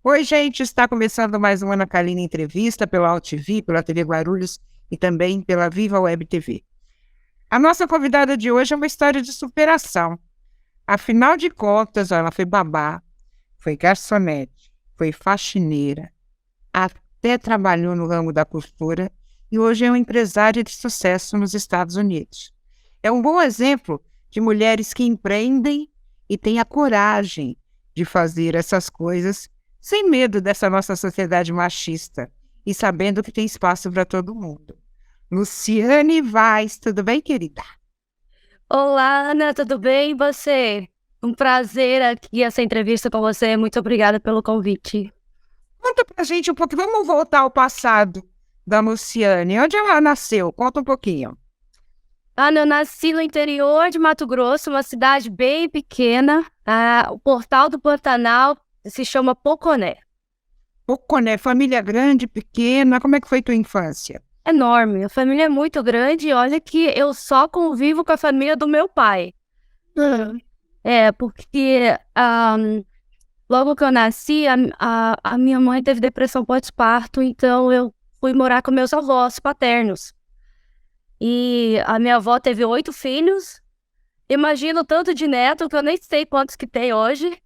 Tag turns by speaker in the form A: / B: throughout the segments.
A: Oi, gente, está começando mais uma Ana Kalina Entrevista pela AltV, pela TV Guarulhos e também pela Viva Web TV. A nossa convidada de hoje é uma história de superação. Afinal de contas, ela foi babá, foi garçonete, foi faxineira, até trabalhou no ramo da costura e hoje é uma empresária de sucesso nos Estados Unidos. É um bom exemplo de mulheres que empreendem e têm a coragem de fazer essas coisas sem medo dessa nossa sociedade machista e sabendo que tem espaço para todo mundo. Luciane Vaz, tudo bem, querida?
B: Olá, Ana, tudo bem? E você? Um prazer aqui essa entrevista com você. Muito obrigada pelo convite.
A: Conta pra gente um pouco, vamos voltar ao passado da Luciane. Onde ela nasceu? Conta um pouquinho.
B: Ana, eu nasci no interior de Mato Grosso, uma cidade bem pequena. O Portal do Pantanal se chama Poconé.
A: Poconé, família grande, pequena, como é que foi tua infância?
B: Enorme, a família é muito grande. E olha que eu só convivo com a família do meu pai. Porque logo que eu nasci, a minha mãe teve depressão pós-parto, então eu fui morar com meus avós paternos. E a minha avó teve 8 filhos. Imagino o tanto de neto que eu nem sei quantos que tem hoje.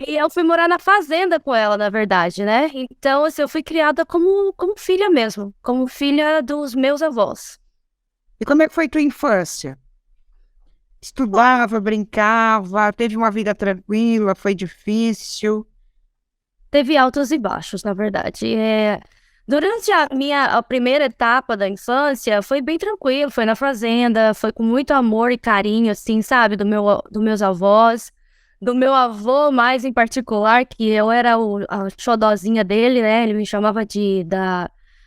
B: E eu fui morar na fazenda com ela, na verdade, né? Então, assim, eu fui criada como filha mesmo, como filha dos meus avós.
A: E como é que foi tua infância? Estudava, brincava, teve uma vida tranquila, foi difícil.
B: Teve altos e baixos, na verdade. Durante a primeira etapa da infância, foi bem tranquilo, foi na fazenda, foi com muito amor e carinho, assim, sabe, dos meus avós, do meu avô mais em particular, que eu era a xodozinha dele, né, ele me chamava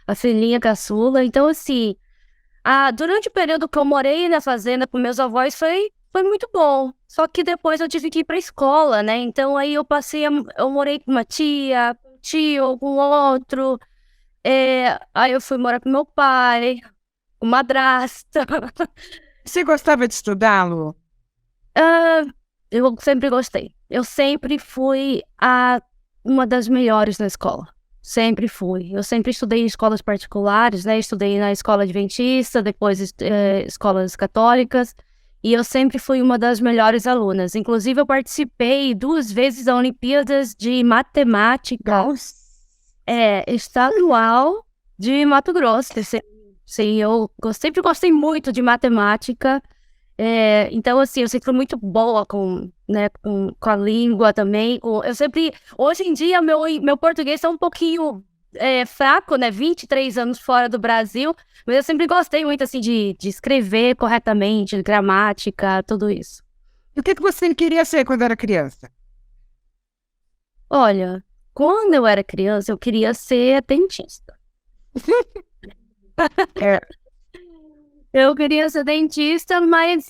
B: a filhinha caçula. Então, assim, durante o período que eu morei na fazenda com meus avós, foi muito bom. Só que depois eu tive que ir pra escola, né? Então aí eu morei com uma tia, com um tio, com outro. Aí eu fui morar com meu pai, com madrasta.
A: Você gostava de estudar, Lu?
B: Ah, eu sempre gostei. Eu sempre fui uma das melhores na escola. Sempre fui. Eu sempre estudei em escolas particulares, né? Estudei na escola adventista, depois escolas católicas. E eu sempre fui uma das melhores alunas. Inclusive, eu participei 2 vezes da Olimpíadas de Matemática,
A: Nossa.
B: estadual de Mato Grosso. Sim, sempre gostei muito de matemática. Então, assim, eu sempre fui muito boa né, com a língua também. Hoje em dia, meu português está um pouquinho fraco, né? 23 anos fora do Brasil, mas eu sempre gostei muito, assim, de escrever corretamente, de gramática, tudo isso.
A: E o que você queria ser quando era criança?
B: Olha, quando eu era criança, eu queria ser dentista.
A: É,
B: Eu queria ser dentista, mas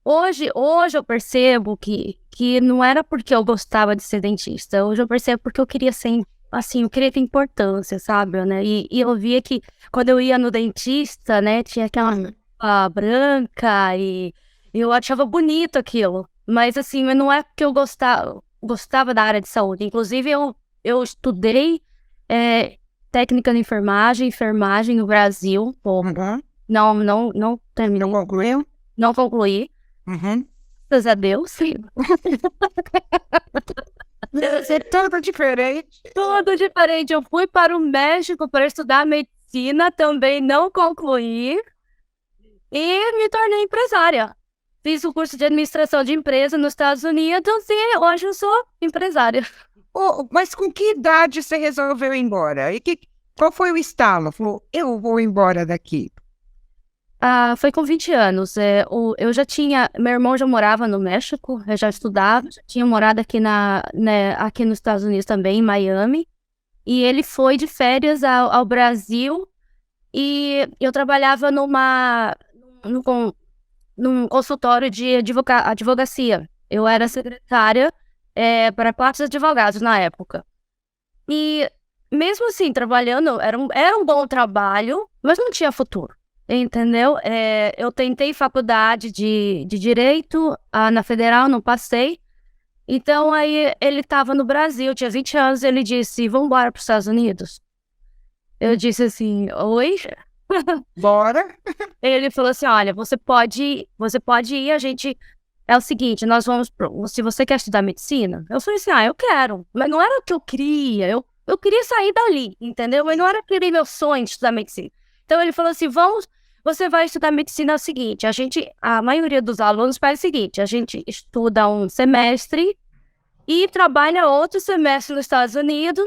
B: hoje eu percebo que não era porque eu gostava de ser dentista. Hoje eu percebo porque eu queria ser, assim, eu queria ter importância, sabe, né? E eu via que quando eu ia no dentista, né, tinha aquela roupa branca e eu achava bonito aquilo. Mas, assim, não é porque eu gostava da área de saúde. Inclusive, eu estudei técnica de enfermagem no Brasil. Pô,
A: uhum.
B: não
A: Não
B: terminei,
A: concluiu?
B: não concluí.
A: Uhum.
B: Graças a Deus.
A: Você é toda diferente.
B: Tudo diferente. Eu fui para o México para estudar medicina, também não concluí e me tornei empresária. Fiz o curso de administração de empresa nos Estados Unidos e hoje eu sou empresária.
A: Oh, mas com que idade você resolveu ir embora? Qual foi o estalo? Falou, eu vou embora daqui.
B: Foi com 20 anos. Meu irmão já morava no México, eu já estudava, já tinha morado aqui nos Estados Unidos também, em Miami. E ele foi de férias ao Brasil e eu trabalhava num, con- num consultório de advocacia. Eu era secretária para 4 advogados na época. E mesmo assim, trabalhando, era um bom trabalho, mas não tinha futuro. Entendeu? Eu tentei faculdade de Direito na Federal, não passei. Então, aí ele estava no Brasil, tinha 20 anos, ele disse, vamos embora para os Estados Unidos? Eu disse assim, oi?
A: Bora.
B: Ele falou assim, olha, você pode ir, a gente... É o seguinte, nós vamos... Se você quer estudar medicina? Eu falei assim, eu quero. Mas não era o que eu queria, eu queria sair dali, entendeu? Mas não era aquele meu sonho de estudar medicina. Então, ele falou assim, você vai estudar medicina é o seguinte, a maioria dos alunos faz o seguinte, a gente estuda um semestre e trabalha outro semestre nos Estados Unidos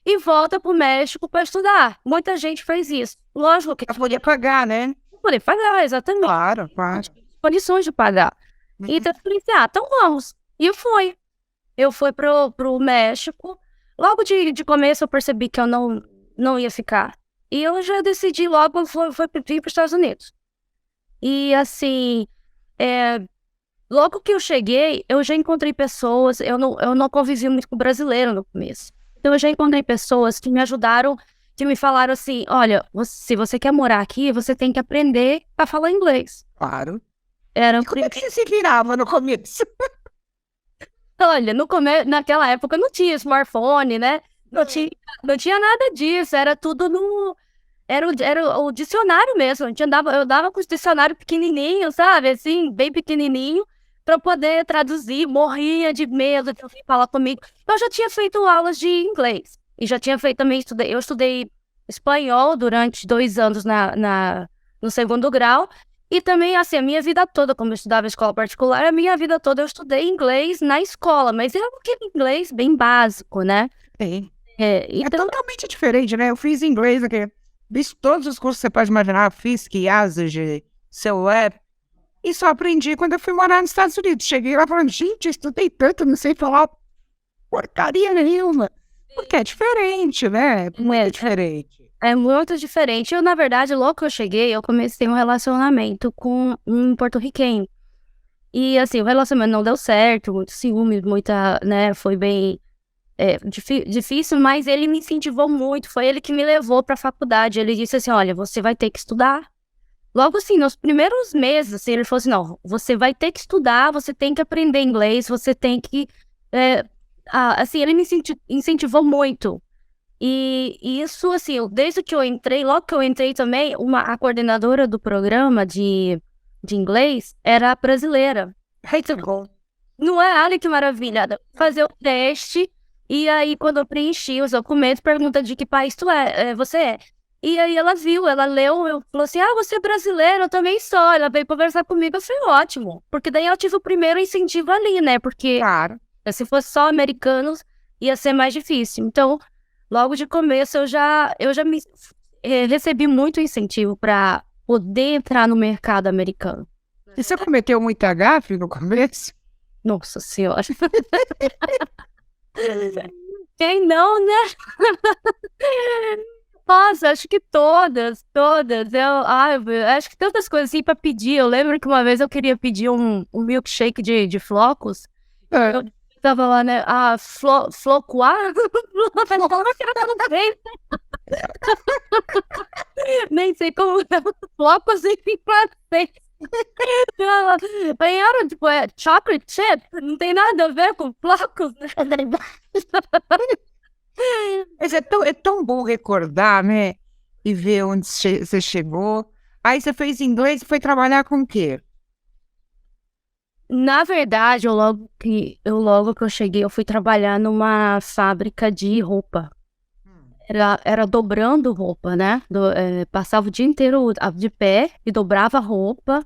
B: e volta para o México para estudar. Muita gente fez isso. Lógico que
A: Pra poder pagar, né?
B: poder pagar, exatamente.
A: Claro, claro.
B: Condições de pagar. Então, eu falei assim, então vamos. E eu fui. Eu fui pro México. Logo de começo eu percebi que eu não ia ficar. E eu já decidi logo, foi vir para os Estados Unidos. E assim, logo que eu cheguei, eu já encontrei pessoas, eu não convivi muito com brasileiro no começo. Então eu já encontrei pessoas que me ajudaram, que me falaram assim, olha, se você quer morar aqui, você tem que aprender a falar inglês.
A: Claro. Como é que você se virava no começo?
B: Olha, naquela época não tinha smartphone, né? Não tinha nada disso, era tudo era o dicionário mesmo. Eu dava com o dicionário pequenininho, sabe? Assim, bem pequenininho, para poder traduzir. Morria de medo de alguém falar comigo. Eu já tinha feito aulas de inglês. E já tinha feito também, eu estudei espanhol durante 2 anos no segundo grau. E também, assim, a minha vida toda, como eu estudava em escola particular, a minha vida toda eu estudei inglês na escola. Mas era aquele inglês bem básico, né?
A: Sim.
B: Então...
A: totalmente diferente, né? Eu fiz inglês aqui. Fiz todos os cursos que você pode imaginar. Fiz Kiasage, CEUEP. E só aprendi quando eu fui morar nos Estados Unidos. Cheguei lá falando, gente, eu estudei tanto, não sei falar porcaria nenhuma. Porque é diferente, né? É diferente.
B: É muito diferente. Eu, na verdade, logo que eu cheguei, eu comecei um relacionamento com um porto-riquenho. E, assim, o relacionamento não deu certo, muito ciúme, muita, né, foi bem difícil, mas ele me incentivou muito. Foi ele que me levou para a faculdade. Ele disse assim, olha, você vai ter que estudar. Logo assim, nos primeiros meses, assim, ele falou assim, não, você vai ter que estudar, você tem que aprender inglês, você tem que... assim, ele me incentivou muito. E isso, assim, desde que eu entrei, logo que eu entrei também, a coordenadora do programa de inglês era brasileira. Não é? Olha que maravilha. Fazer o teste, e aí quando eu preenchi os documentos, pergunta de que país você é. E aí ela viu, ela leu, eu falou assim, você é brasileiro, eu também sou. Ela veio conversar comigo, eu falei, ótimo. Porque daí eu tive o primeiro incentivo ali, né? Porque
A: Claro.
B: se fosse só americanos, ia ser mais difícil. Então, logo de começo, eu já recebi muito incentivo para poder entrar no mercado americano.
A: E você cometeu muita gafe no começo?
B: Nossa Senhora. Quem não, né? Nossa, acho que todas. Eu acho que tantas coisas assim pra pedir. Eu lembro que uma vez eu queria pedir um milkshake de flocos. Eu tava lá, né? Flocoar? Nem sei como. Flocos em francês. Aí era tipo, chocolate chip. Não tem nada a ver com flocos, né?
A: Mas é tão bom recordar, né? E ver onde você chegou. Aí você fez inglês e foi trabalhar com o quê?
B: Na verdade, logo que eu cheguei, eu fui trabalhar numa fábrica de roupa. Era dobrando roupa, né? Passava o dia inteiro de pé e dobrava a roupa.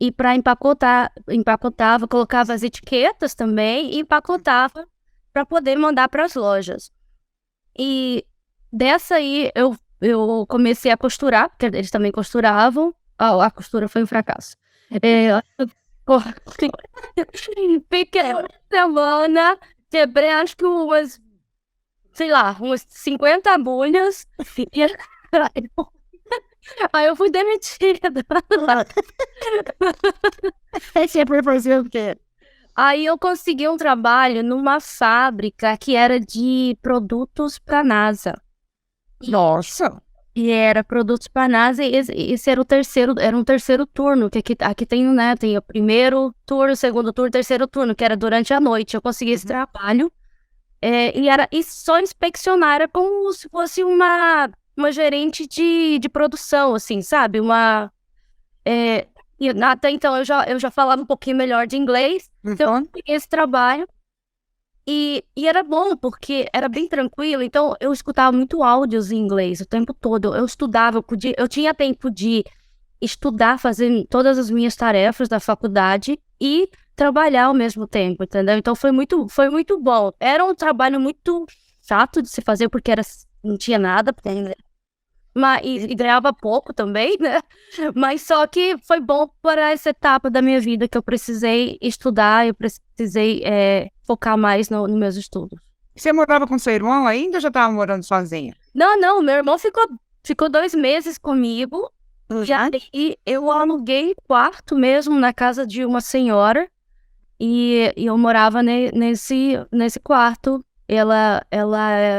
B: E para empacotava, colocava as etiquetas também e empacotava para poder mandar para as lojas. E dessa aí eu comecei a costurar, porque eles também costuravam. A costura foi um fracasso. Fiquei uma semana, quebrei acho que umas 50 agulhas. Aí eu fui demitida.
A: Você foi fazer o quê?
B: Aí eu consegui um trabalho numa fábrica que era de produtos para a NASA.
A: Nossa!
B: E era produtos para a NASA, e esse era um terceiro turno, que aqui tem, né, tem o primeiro turno, segundo turno, terceiro turno, que era durante a noite. Eu consegui esse trabalho, e só inspecionar, era como se fosse uma gerente de produção, assim, sabe? E até então eu já falava um pouquinho melhor de inglês, então eu peguei esse trabalho. E era bom, porque era bem tranquilo, então eu escutava muito áudios em inglês o tempo todo. Eu estudava, eu tinha tempo de estudar, fazer todas as minhas tarefas da faculdade e trabalhar ao mesmo tempo, entendeu? Então foi muito bom. Era um trabalho muito chato de se fazer, porque não tinha nada, e ganhava pouco também, né? Mas só que foi bom para essa etapa da minha vida que eu precisei estudar, eu precisei focar mais nos meus estudos.
A: Você morava com seu irmão ainda ou já estava morando sozinha?
B: Não, meu irmão ficou 2 meses comigo, e eu aluguei quarto mesmo na casa de uma senhora, e eu morava nesse quarto.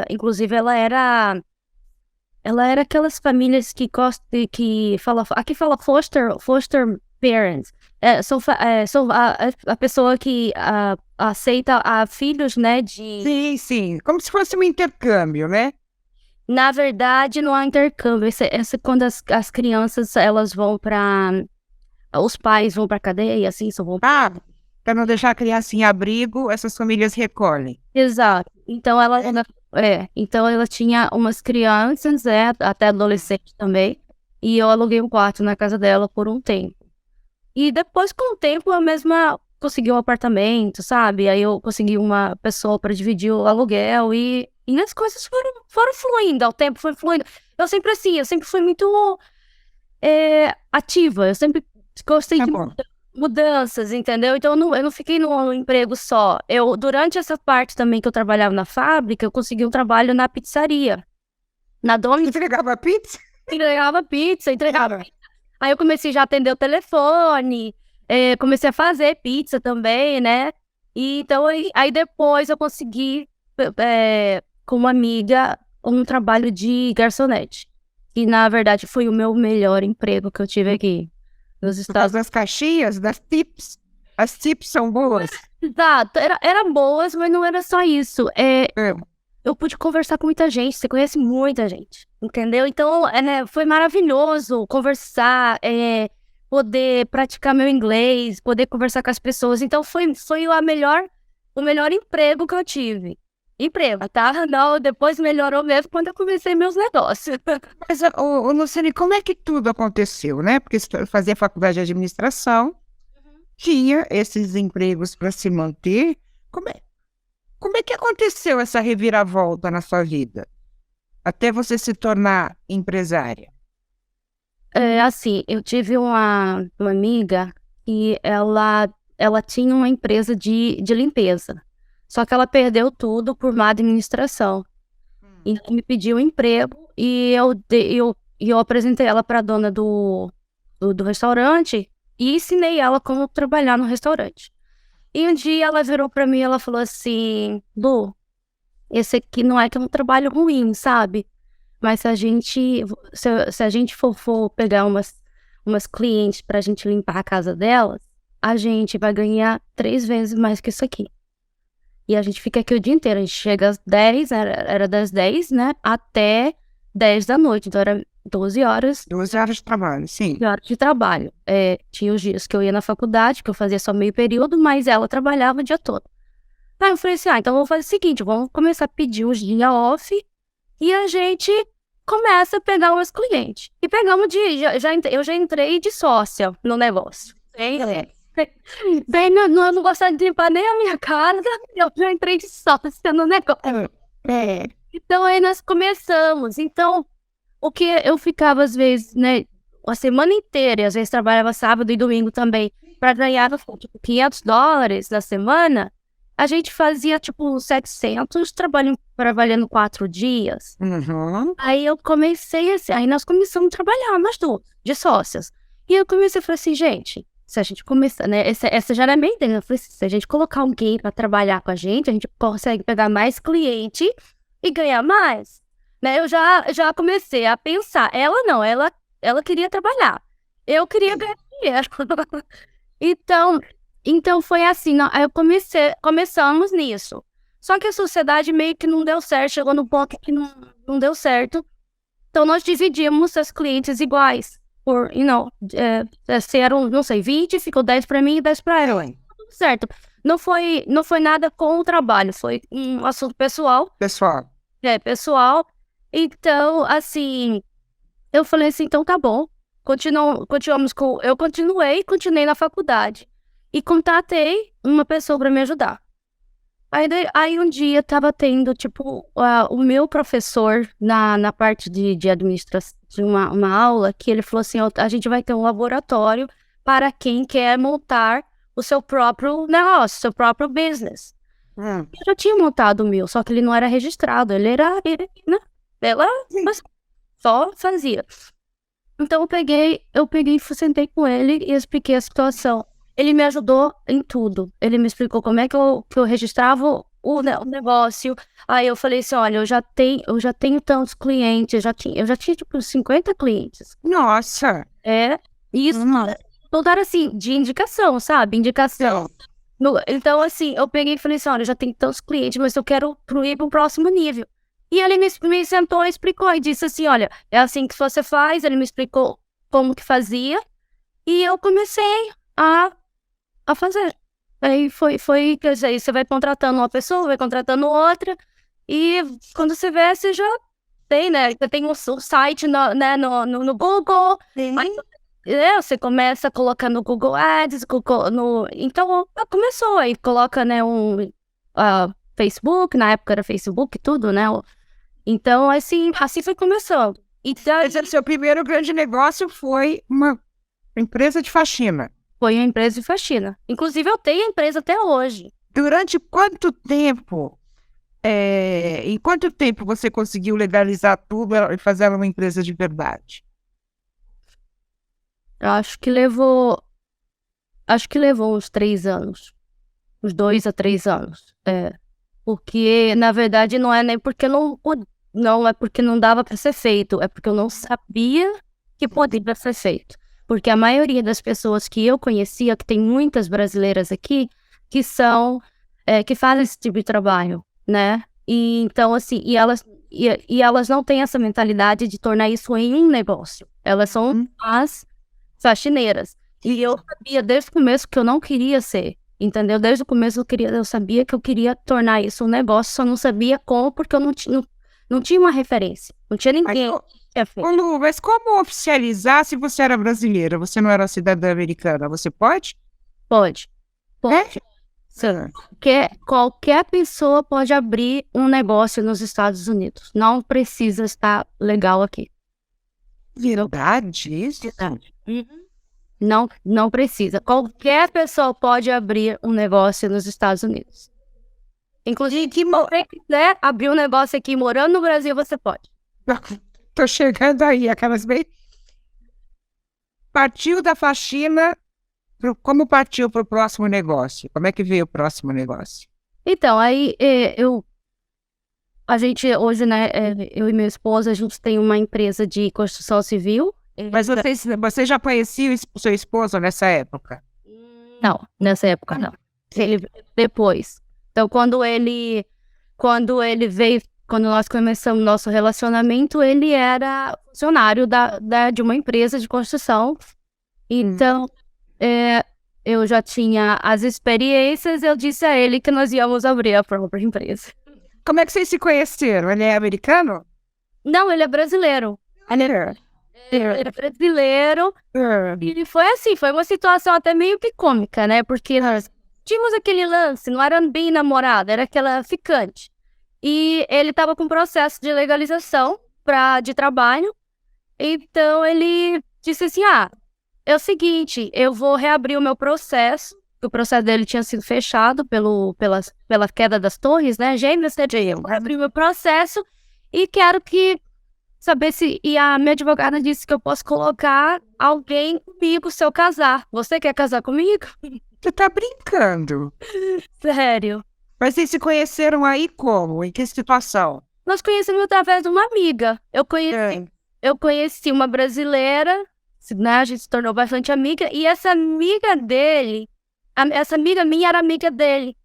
B: Inclusive, ela era aquelas famílias que aqui fala foster parents. São a pessoa que aceita filhos, né,
A: Sim, como se fosse um intercâmbio, né?
B: Na verdade, não há intercâmbio. Esse quando as crianças, elas vão os pais vão pra cadeia, assim, só vão...
A: Para não deixar a criança em abrigo, essas famílias recolhem.
B: Exato. Então, então ela tinha umas crianças, até adolescente também, e eu aluguei um quarto na casa dela por um tempo. E depois, com o tempo, eu mesma consegui um apartamento, sabe? Aí eu consegui uma pessoa para dividir o aluguel, e as coisas foram fluindo, o tempo foi fluindo. Eu sempre fui muito ativa, eu sempre gostei de mudanças, entendeu? Então eu não fiquei num emprego só. Durante essa parte também que eu trabalhava na fábrica, eu consegui um trabalho na pizzaria. Na Domino's.
A: Entregava pizza?
B: Entregava pizza. Aí eu comecei já a atender o telefone, comecei a fazer pizza também, né? E então aí depois eu consegui, com uma amiga, um trabalho de garçonete. Que na verdade foi o meu melhor emprego que eu tive aqui nos Estados Unidos.
A: Das caixinhas, das tips. As tips são boas.
B: Exato, eram boas, mas não era só isso. Eu pude conversar com muita gente, você conhece muita gente, entendeu? Então, né, foi maravilhoso conversar, poder praticar meu inglês, poder conversar com as pessoas. Então, foi o melhor emprego que eu tive. Emprego, tá? Não, depois melhorou mesmo quando eu comecei meus negócios.
A: Mas, Luciane, como é que tudo aconteceu, né? Porque você fazia faculdade de administração, tinha esses empregos para se manter. Como é que aconteceu essa reviravolta na sua vida? Até você se tornar empresária?
B: Assim, eu tive uma amiga e ela tinha uma empresa de limpeza. Só que ela perdeu tudo por má administração. E me pediu um emprego e eu apresentei ela para a dona do restaurante e ensinei ela como trabalhar no restaurante. E um dia ela virou para mim e ela falou assim: Lu, esse aqui não é que é um trabalho ruim, sabe? Mas se a gente for pegar umas clientes pra gente limpar a casa delas, a gente vai ganhar 3 vezes mais que isso aqui. E a gente fica aqui o dia inteiro. A gente chega às 10, era das 10, né? Até 10 da noite. Então era 12 horas.
A: 12 horas de trabalho, sim.
B: 12 horas de trabalho. Tinha os dias que eu ia na faculdade, que eu fazia só meio período, mas ela trabalhava o dia todo. Aí eu falei assim, então vamos fazer o seguinte, vamos começar a pedir uns dias off e a gente começa a pegar umas clientes. E pegamos eu já entrei de sócia no negócio. Bem, eu não gostava de limpar nem a minha casa, eu já entrei de sócia no negócio. Então aí nós começamos. Então, o que eu ficava às vezes, né, a semana inteira, e às vezes trabalhava sábado e domingo também, para ganhar tipo $500 na semana, a gente fazia tipo 700 trabalhando 4 dias. Aí eu comecei assim, aí nós começamos a trabalhar, nós duas, de sócias. E eu comecei a falar assim, gente, se a gente começar, né, essa já era minha ideia, eu falei assim, se a gente colocar alguém para trabalhar com a gente consegue pegar mais cliente e ganhar mais. né? Eu já comecei a pensar. Ela não, ela queria trabalhar. Eu queria ganhar dinheiro. Então, então foi assim, aí começamos nisso. Só que a sociedade meio que não deu certo, chegou no ponto que não deu certo. Então nós dividimos as clientes iguais. Se eram, não sei, 20, ficou 10 para mim e 10 para ela. Tudo certo. Não foi nada com o trabalho, foi um assunto pessoal.
A: Pessoal.
B: Pessoal. Então, assim, eu falei assim, então tá bom. Eu continuei na faculdade. E contatei uma pessoa para me ajudar. Aí um dia tava tendo, tipo, o meu professor na parte de administração, de uma aula, que ele falou assim, a gente vai ter um laboratório para quem quer montar o seu próprio negócio, seu próprio business. Eu já tinha montado o meu, só que ele não era registrado, né? Mas só fazia. Então eu peguei e sentei com ele e expliquei a situação. Ele me ajudou em tudo. Ele me explicou como é que eu registrava o negócio. Aí eu falei assim, olha, eu já tenho tantos clientes, eu já tinha tipo 50 clientes.
A: Nossa!
B: Isso tudo era assim, de indicação, sabe? Indicação. Então, assim, eu peguei e falei assim, olha, eu já tenho tantos clientes, mas eu quero ir para o próximo nível. E ele me sentou e explicou, e disse assim, olha, é assim que você faz. Ele me explicou como que fazia, e eu comecei a fazer. Aí quer dizer, você vai contratando uma pessoa, vai contratando outra, e quando você vê, você já tem, né? Você tem um site no Google, você começa a colocar no Google Ads, então começou, aí coloca, né, Facebook, na época era Facebook, tudo, né? Então, assim foi começando.
A: Quer dizer, seu primeiro grande negócio foi uma empresa de faxina.
B: Foi uma empresa de faxina. Inclusive, eu tenho a empresa até hoje.
A: Durante quanto tempo, em quanto tempo você conseguiu legalizar tudo e fazer uma empresa de verdade?
B: Acho que levou uns 3 anos. Uns 2 a 3 anos. Porque, na verdade, não é nem porque não é porque não dava para ser feito, é porque eu não sabia que poderia ser feito. Porque a maioria das pessoas que eu conhecia, que tem muitas brasileiras aqui, que fazem esse tipo de trabalho, né? E então, assim, e elas não têm essa mentalidade de tornar isso em um negócio. Elas são as faxineiras. E eu sabia desde o começo que eu não queria ser, entendeu? Desde o começo eu sabia que eu queria tornar isso um negócio, só não sabia como, porque eu não tinha uma referência. Não tinha ninguém.
A: Lu, mas como oficializar se você era brasileira? Você não era cidadã americana? Você pode?
B: Pode. Qualquer pessoa pode abrir um negócio nos Estados Unidos. Não precisa estar legal aqui.
A: Verdade? Isso?
B: Verdade. Não precisa. Qualquer pessoa pode abrir um negócio nos Estados Unidos. Inclusive, se você quiser abrir um negócio aqui morando no Brasil, você pode.
A: Tô chegando aí, aquelas bem... Partiu da faxina, como partiu para o próximo negócio? Como é que veio o próximo negócio?
B: Então, aí a gente hoje, né, eu e meu esposo, a gente tem uma empresa de construção civil.
A: Mas você já conhecia o seu esposo nessa época?
B: Não, nessa época não. Depois. Então, quando ele veio, quando nós começamos nosso relacionamento, ele era funcionário de uma empresa de construção. Então, eu já tinha as experiências, eu disse a ele que nós íamos abrir a própria empresa.
A: Como é que vocês se conheceram? Ele é americano?
B: Não, ele é brasileiro. Ele é brasileiro. E foi assim, foi uma situação até meio que cômica, né? Porque nós tínhamos aquele lance, não era bem namorada, era aquela ficante. E ele estava com processo de legalização de trabalho. Então ele disse assim, é o seguinte, eu vou reabrir o meu processo. O processo dele tinha sido fechado pela queda das torres, né? Gêmeas, eu vou reabrir o meu processo e quero saber se... E a minha advogada disse que eu posso colocar alguém comigo se eu casar. Você quer casar comigo?
A: Você tá brincando?
B: Sério.
A: Mas vocês se conheceram aí como? Em que situação?
B: Nós conhecemos através de uma amiga.
A: É.
B: Eu conheci uma brasileira, né? A gente se tornou bastante amiga, e essa amiga dele, essa amiga minha era amiga dele.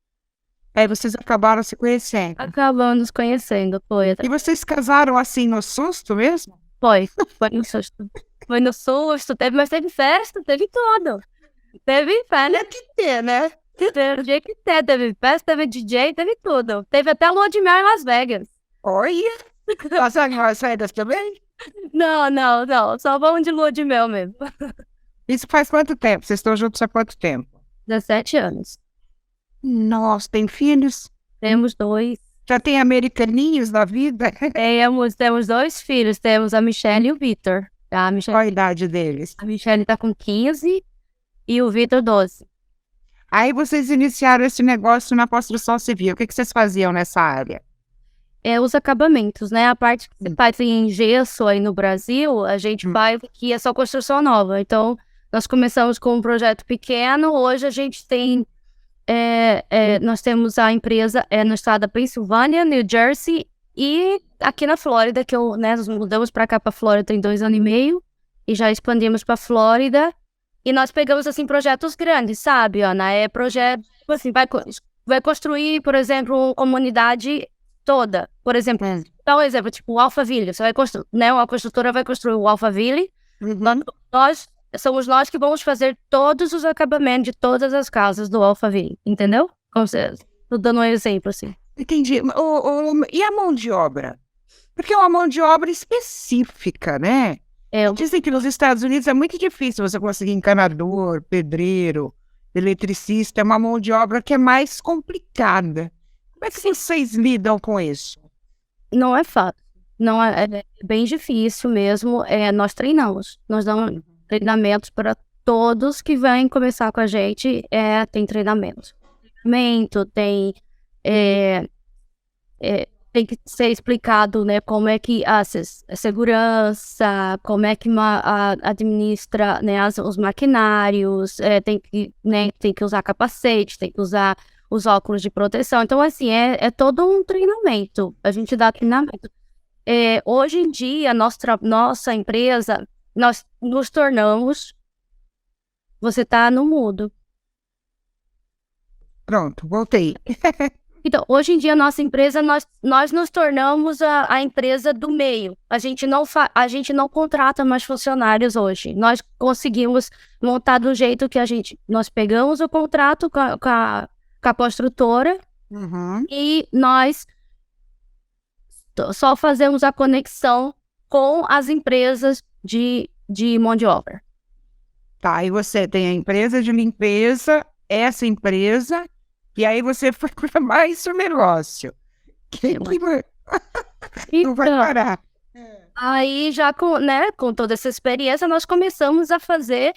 A: Aí vocês acabaram se conhecendo.
B: Acabamos nos conhecendo, foi.
A: E vocês casaram assim no susto mesmo?
B: Foi no susto. Foi no susto, mas teve festa, teve tudo. Teve festa.
A: Tinha que ter, né?
B: Teve que ter, teve festa, teve DJ, teve tudo. Teve até lua de mel em Las Vegas.
A: Olha! Passaram as férias também?
B: Não. Só vamos de lua de mel mesmo.
A: Isso faz quanto tempo? Vocês estão juntos há quanto tempo?
B: 17 anos.
A: Nossa, tem filhos?
B: Temos 2.
A: Já tem americaninhos na vida?
B: Temos 2 filhos. Temos a Michelle e o Vitor.
A: Qual a idade deles?
B: A Michelle tá com 15 e o Vitor 12.
A: Aí vocês iniciaram esse negócio na construção civil. O que vocês faziam nessa área?
B: Os acabamentos, né? A parte que se faz em gesso aí no Brasil, a gente faz que é só construção nova. Então, nós começamos com um projeto pequeno. Hoje a gente tem... nós temos a empresa no estado da Pensilvânia, New Jersey e aqui na Flórida, que nós mudamos para cá, para Flórida, tem 2 anos e meio, e já expandimos para Flórida. E nós pegamos, assim, projetos grandes, sabe, Ana? Projeto, assim, vai construir, por exemplo, uma comunidade toda. Por exemplo, dá um exemplo, tipo o Alphaville. Você vai construir, né? Uma construtora vai construir o Alphaville. Somos nós que vamos fazer todos os acabamentos de todas as casas do Alphaville, entendeu? Tô dando um exemplo, assim.
A: Entendi. E a mão de obra? Porque é uma mão de obra específica, né? Dizem que nos Estados Unidos é muito difícil você conseguir encanador, pedreiro, eletricista. É uma mão de obra que é mais complicada. Como é que vocês lidam com isso?
B: Não é fácil. Não é bem difícil mesmo. Nós treinamos. Nós damos treinamentos para todos que vêm começar com a gente. Tem treinamento. Tem que ser explicado, né, como é que a segurança, como é que administra, né, os maquinários, tem que usar capacete, tem que usar os óculos de proteção. Então, assim, é todo um treinamento. A gente dá treinamento. Hoje em dia, nossa empresa, nós nos tornamos... Você está no mudo.
A: Pronto, voltei.
B: Então, hoje em dia, nossa empresa, nós nos tornamos a empresa do meio. A gente não contrata mais funcionários hoje. Nós conseguimos montar do jeito que nós pegamos o contrato com a construtora e nós só fazemos a conexão com as empresas de mão de obra.
A: Tá, e você tem a empresa de limpeza, essa empresa... E aí você foi para mais um negócio. Não vai parar.
B: Aí já com toda essa experiência, nós começamos a fazer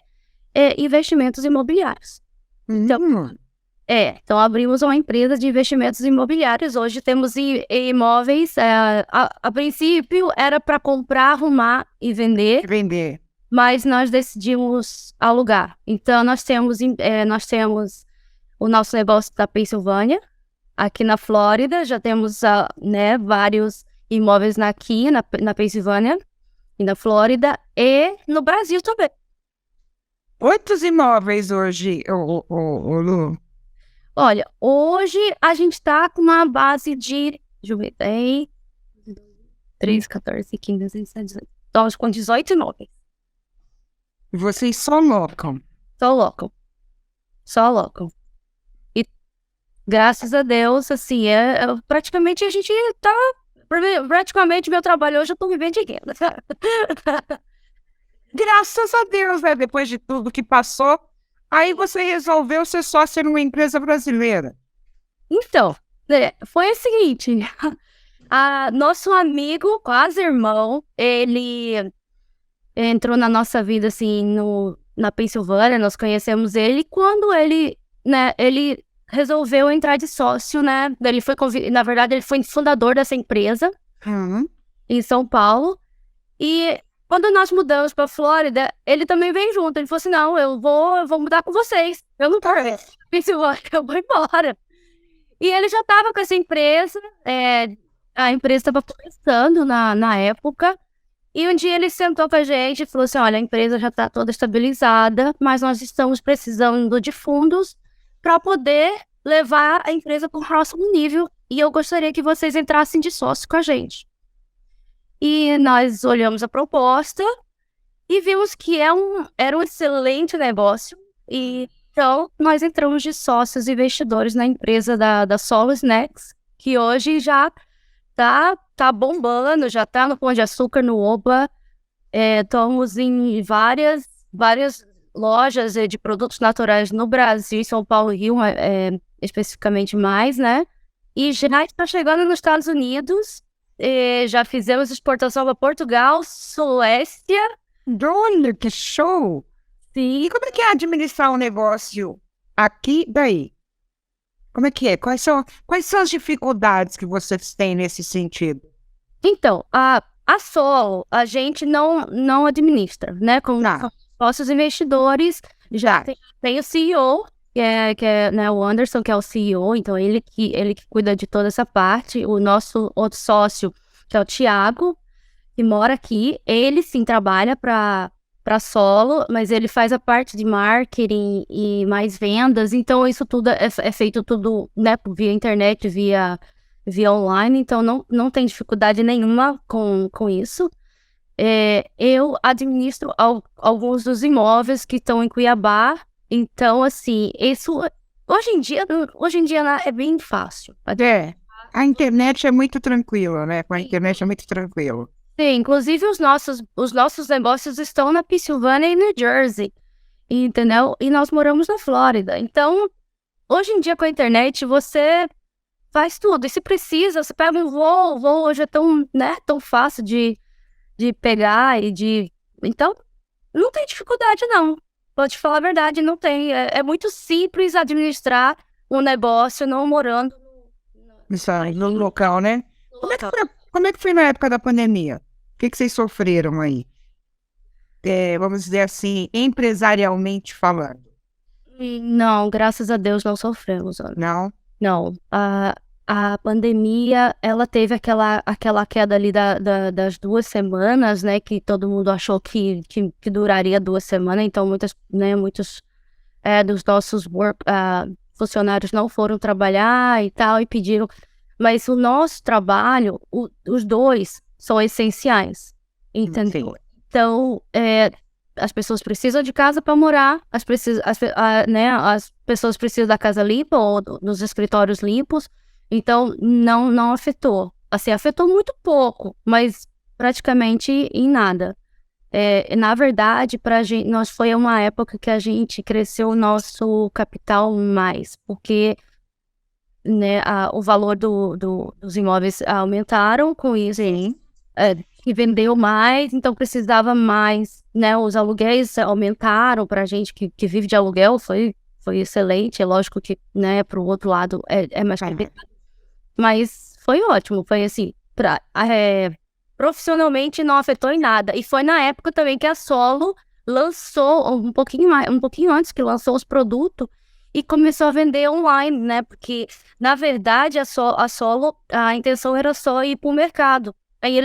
B: investimentos imobiliários. Então abrimos uma empresa de investimentos imobiliários. Hoje temos imóveis, a princípio era para comprar, arrumar e vender. Mas nós decidimos alugar. Então nós temos o nosso negócio da Pensilvânia, aqui na Flórida, já temos vários imóveis aqui na Pensilvânia e na Flórida e no Brasil também.
A: Quantos imóveis hoje, Lu?
B: Olha, hoje a gente está com uma base de, deixa eu ver, 3, 14, 15, 16, 18. Estamos com 18 imóveis.
A: E vocês só locam?
B: Só locam. Graças a Deus, assim, praticamente a gente tá... Praticamente meu trabalho hoje eu tô vivendo de renda.
A: Graças a Deus, né? Depois de tudo que passou, aí você resolveu ser sócio numa empresa brasileira.
B: Então, foi o seguinte, nosso amigo, quase irmão, ele entrou na nossa vida, assim, na Pensilvânia, nós conhecemos ele, quando ele resolveu entrar de sócio, né? Na verdade, ele foi fundador dessa empresa em São Paulo. E quando nós mudamos para Flórida, ele também veio junto. Ele falou assim: não, eu vou mudar com vocês. Eu não quero Pensilvânia, eu vou embora. E ele já estava com essa empresa a empresa estava começando na época, e um dia ele sentou com a gente e falou assim, olha, a empresa já está toda estabilizada, mas nós estamos precisando de fundos para poder levar a empresa para o próximo nível, e eu gostaria que vocês entrassem de sócio com a gente. E nós olhamos a proposta e vimos que era um excelente negócio. E então nós entramos de sócios investidores na empresa da Solo Snacks, que hoje já tá bombando, já tá no Pão de Açúcar, no Oba. Estamos em várias lojas de produtos naturais no Brasil, São Paulo e Rio, especificamente mais, né? E já está chegando nos Estados Unidos. Já fizemos exportação para Portugal, Suécia.
A: Olha, que show!
B: Sim.
A: E como é que é administrar um negócio aqui e daí? Como é que é? Quais são as dificuldades que vocês têm nesse sentido?
B: Então, a Solo, a gente não administra, né? Com nossos investidores, já tem o CEO, que é né, o Anderson, que é o CEO, então ele que cuida de toda essa parte. O nosso outro sócio, que é o Thiago, que mora aqui, ele sim trabalha para Solo, mas ele faz a parte de marketing e mais vendas, então isso tudo é feito tudo, né, via internet, via online, então não tem dificuldade nenhuma com isso. Eu administro alguns dos imóveis que estão em Cuiabá, então assim, isso hoje em dia né, é bem fácil.
A: A internet é muito tranquila, né? Com a internet é muito tranquilo.
B: Sim, inclusive os nossos negócios estão na Pensilvânia e New Jersey, entendeu? E nós moramos na Flórida. Então, hoje em dia com a internet, você faz tudo. E se precisa, você pega um voo hoje é tão fácil de pegar e de... Então, não tem dificuldade, não. Vou te falar a verdade, não tem. É muito simples administrar um negócio não morando
A: no local, né? Como é que foi na época da pandemia? O que vocês sofreram aí? Vamos dizer assim, empresarialmente falando.
B: Não, graças a Deus não sofremos, Ana.
A: Não?
B: Não. A pandemia, ela teve aquela queda ali das 2 semanas, né? Que todo mundo achou que duraria 2 semanas. Então, muitos dos nossos funcionários não foram trabalhar e tal, e pediram. Mas o nosso trabalho, os dois, são essenciais, entendeu?
A: Sim.
B: Então, as pessoas precisam de casa para morar, as pessoas precisam da casa limpa ou dos escritórios limpos, então não afetou. Assim, afetou muito pouco, mas praticamente em nada. Na verdade, pra gente, foi uma época que a gente cresceu o nosso capital mais, porque né, o valor dos imóveis aumentaram com isso.
A: Sim.
B: Que vendeu mais, então precisava mais, né? Os aluguéis aumentaram para a gente que vive de aluguel, foi excelente. É lógico que, né, para o outro lado é mais complicado, mas foi ótimo. Foi assim, profissionalmente não afetou em nada. E foi na época também que a Solo lançou, um pouquinho antes que lançou os produtos, e começou a vender online, né? Porque, na verdade, a Solo, a intenção era só ir para o mercado. Aí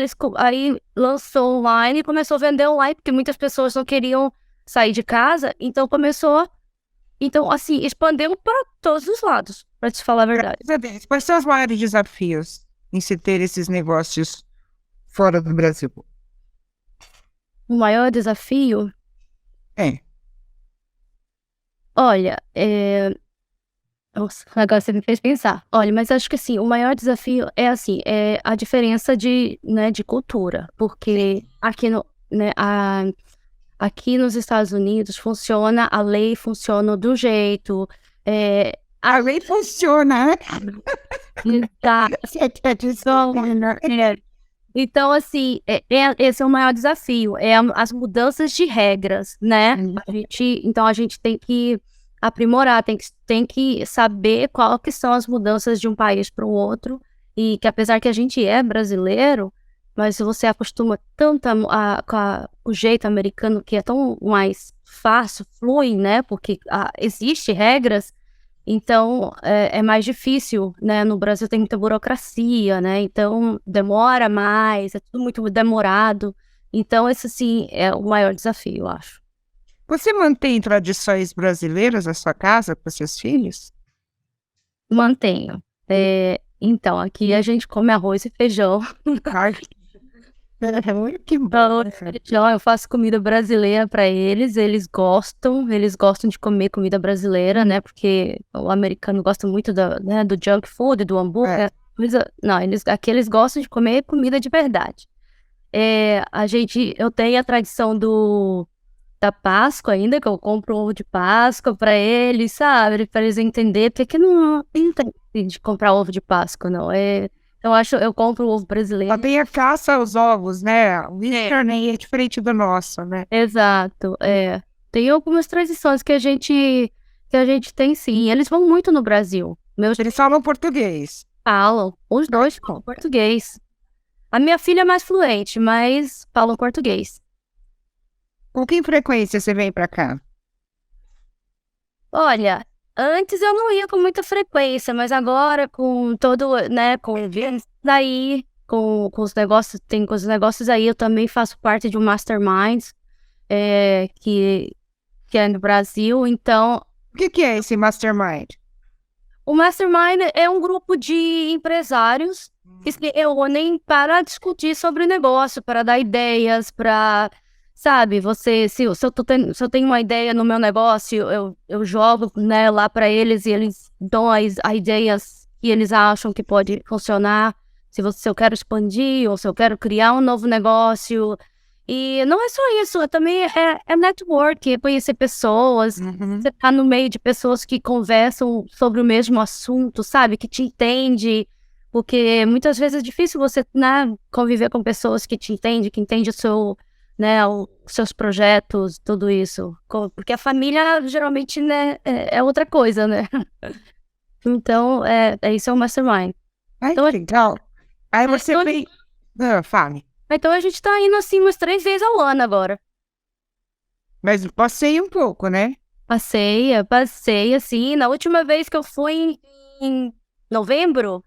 B: lançou online e começou a vender online, porque muitas pessoas não queriam sair de casa, então assim, expandiu para todos os lados, para te falar a verdade.
A: Quais são os maiores desafios em se ter esses negócios fora do Brasil?
B: O maior desafio? Olha, Nossa, agora você me fez pensar. Olha, mas acho que assim, o maior desafio é assim, a diferença de cultura, porque aqui nos Estados Unidos a lei funciona do jeito,
A: a lei funciona, né?
B: Então, assim, esse é o maior desafio, as mudanças de regras, né? Então a gente tem que aprimorar, tem que saber qual que são as mudanças de um país para o outro, e que apesar que a gente é brasileiro, mas se você acostuma tanto com o jeito americano, que é tão mais fácil, flui, né, porque existe regras, Então, é mais difícil, né? No Brasil tem muita burocracia, né? Então, demora mais, é tudo muito demorado. Então, esse, sim, é o maior desafio, eu acho.
A: Você mantém tradições brasileiras na sua casa com seus filhos?
B: Mantenho. Então, aqui a gente come arroz e feijão.
A: Ai, que bom.
B: Arroz e feijão, eu faço comida brasileira para eles, eles gostam de comer comida brasileira, né? Porque o americano gosta muito né, do junk food, do hambúrguer. Não, aqui eles gostam de comer comida de verdade. Eu tenho a tradição da Páscoa ainda, que eu compro um ovo de Páscoa para eles, sabe? Para eles entenderem, porque não tem de comprar ovo de Páscoa, não. Eu compro o ovo brasileiro.
A: Lá tem a caça aos ovos, né? O Easter é diferente do nosso, né?
B: Exato, Tem algumas tradições que a gente tem, sim. Eles vão muito no Brasil.
A: Eles falam português.
B: Falam, os dois falam português. A minha filha é mais fluente, mas falam português.
A: Com que frequência você vem pra cá?
B: Olha, antes eu não ia com muita frequência, mas agora com todo, né, com eventos daí, com os negócios, tem com os negócios aí, eu também faço parte de um mastermind, que é no Brasil, então
A: O que é esse mastermind?
B: o mastermind é um grupo de empresários que se reúnem para discutir sobre o negócio, para dar ideias, para, sabe, se eu tenho uma ideia no meu negócio, eu jogo, né, lá para eles e eles dão as ideias que eles acham que pode funcionar. Se eu quero expandir ou se eu quero criar um novo negócio. E não é só isso, também é network, é conhecer pessoas. Você tá no meio de pessoas que conversam sobre o mesmo assunto, sabe? Que te entende. Porque muitas vezes é difícil você, né, conviver com pessoas que te entendem, que entendem né, os seus projetos, tudo isso. Porque a família, geralmente, né, é outra coisa, né? Então, isso é o mastermind.
A: Ai,
B: Então,
A: que legal. Aí você vem... fale.
B: Então a gente tá indo assim umas 3 vezes ao ano agora.
A: Mas passei um pouco, né?
B: Passei, assim. Na última vez que eu fui em novembro,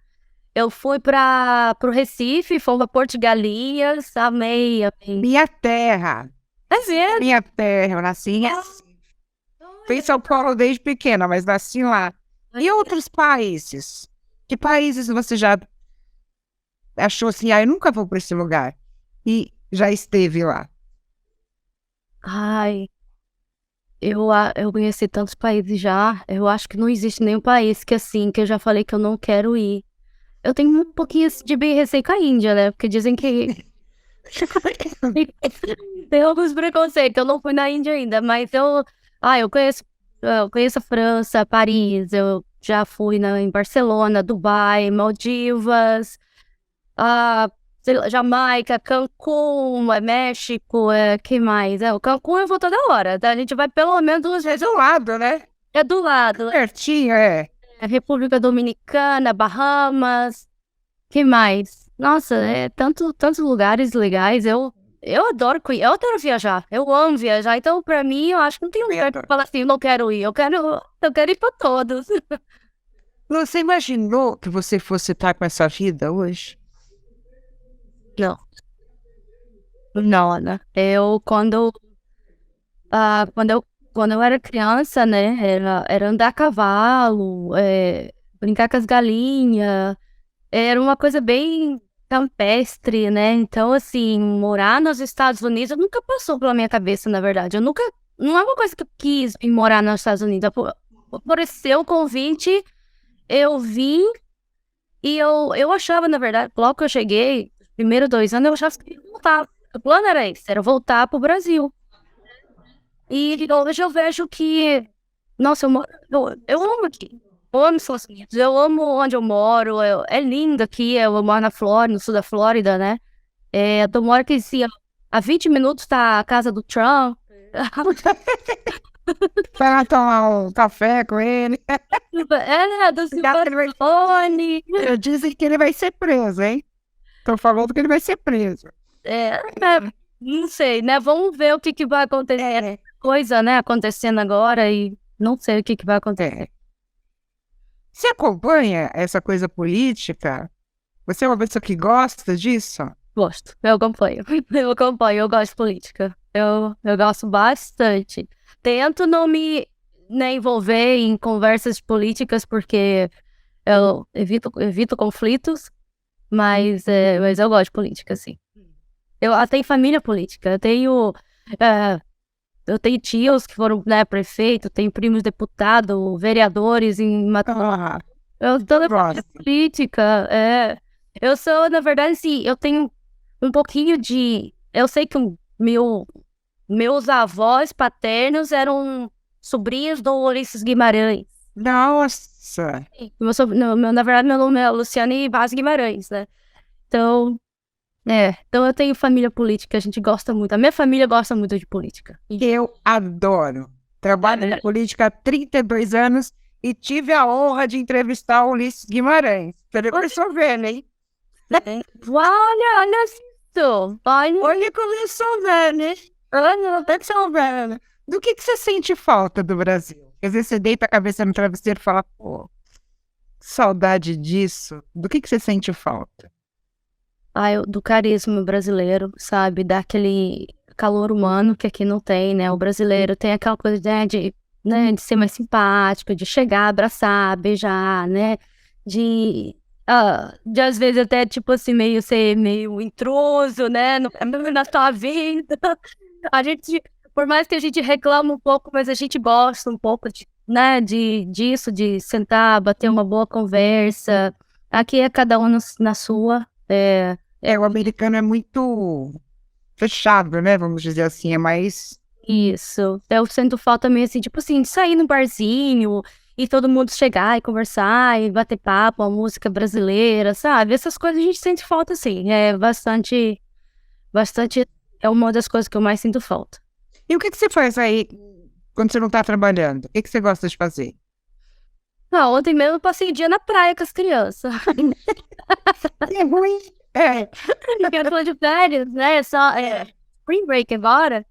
B: eu fui pro Recife, fomos pra Porto de Galinhas, amei.
A: Minha terra.
B: É mesmo?
A: Minha terra, eu nasci em Fui em São Paulo desde pequena, mas nasci lá. E outros países? Que países você já achou assim, eu nunca vou para esse lugar? E já esteve lá?
B: Ai, eu conheci tantos países já. Eu acho que não existe nenhum país que assim, que eu já falei que eu não quero ir. Eu tenho um pouquinho de bem receio com a Índia, né? Porque dizem que tem alguns preconceitos. Eu não fui na Índia ainda, mas eu conheço a França, Paris, eu já fui em Barcelona, Dubai, Maldivas, sei lá, Jamaica, Cancún, México, que mais? O Cancún eu vou toda hora, tá? A gente vai pelo menos 2
A: É
B: vezes.
A: do lado, né?
B: É do lado.
A: Pertinho,
B: República Dominicana, Bahamas, que mais? Nossa, tantos lugares legais. Eu adoro viajar. Eu amo viajar. Então, pra mim, eu acho que não tem um lugar que fala assim, eu não quero ir. Eu quero ir pra todos.
A: Você imaginou que você fosse estar com essa vida hoje?
B: Não. Não, né? Quando eu era criança, né? Era andar a cavalo, brincar com as galinhas. Era uma coisa bem campestre, né? Então, assim, morar nos Estados Unidos nunca passou pela minha cabeça, na verdade. Não é uma coisa que eu quis vir morar nos Estados Unidos. Apareceu o convite, eu vim e eu achava, na verdade, logo que eu cheguei, os primeiros 2 anos, eu achava que eu ia voltar. O plano era esse, era voltar pro Brasil. E hoje eu vejo que, nossa, eu amo aqui. Eu amo os Estados Unidos, eu amo onde eu moro, é lindo aqui, eu moro na Flórida, no sul da Flórida, né? Eu moro aqui, assim, a 20 minutos tá a casa do Trump.
A: Vai lá tomar um café com ele.
B: Do Silvio.
A: Dizem que ele vai ser preso, hein? Tô falando que ele vai ser preso.
B: Não sei, né? Vamos ver o que vai acontecer. Coisa, né, acontecendo agora e não sei o que vai acontecer.
A: Você acompanha essa coisa política? Você é uma pessoa que gosta disso?
B: Gosto, eu acompanho. Eu acompanho, eu gosto de política. Eu gosto bastante. Tento não me, né, envolver em conversas políticas porque eu evito conflitos, mas eu gosto de política, sim. Eu tenho família política, eh, eu tenho tios que foram, né, prefeito, tenho primos deputados, vereadores em
A: Ah,
B: eu tô na família
A: gosto.
B: política, é. Eu sou, na verdade, assim, eu tenho um pouquinho de. Eu sei que meus avós paternos eram sobrinhos do Ulisses Guimarães.
A: Nossa,
B: Na verdade, meu nome é Luciane Vaz Guimarães, né? Então, então eu tenho família política, a gente gosta muito. A minha família gosta muito de política.
A: eu adoro. Trabalho na política há 32 anos e tive a honra de entrevistar o Ulisses Guimarães. Peraí, eu estou vendo, hein?
B: Olha isso!
A: Olha como eu sou vendo, hein? Olha, eu sou vendo. Do que você sente falta do Brasil? Às vezes você deita a cabeça no travesseiro e fala, pô, saudade disso. Do que você sente falta?
B: Do carisma brasileiro, sabe? Daquele calor humano que aqui não tem, né? O brasileiro tem aquela coisa, né, de ser mais simpático, de chegar, abraçar, beijar, né? De às vezes até, tipo assim, ser meio intruso, né? Na tua vida. A gente, por mais que a gente reclama um pouco, mas a gente gosta um pouco né, disso, de sentar, bater uma boa conversa. Aqui é cada um na sua.
A: O americano é muito fechado, né? Vamos dizer assim, é mais.
B: Isso. Eu sinto falta meio assim, tipo assim, de sair no barzinho e todo mundo chegar e conversar e bater papo, a música brasileira, sabe? Essas coisas a gente sente falta, assim. É bastante, é uma das coisas que eu mais sinto falta.
A: E o que você faz aí quando você não está trabalhando? O que você gosta de fazer?
B: Ontem mesmo eu passei o dia na praia com as crianças.
A: É ruim. É.
B: Eu tô de férias, né? Spring break agora.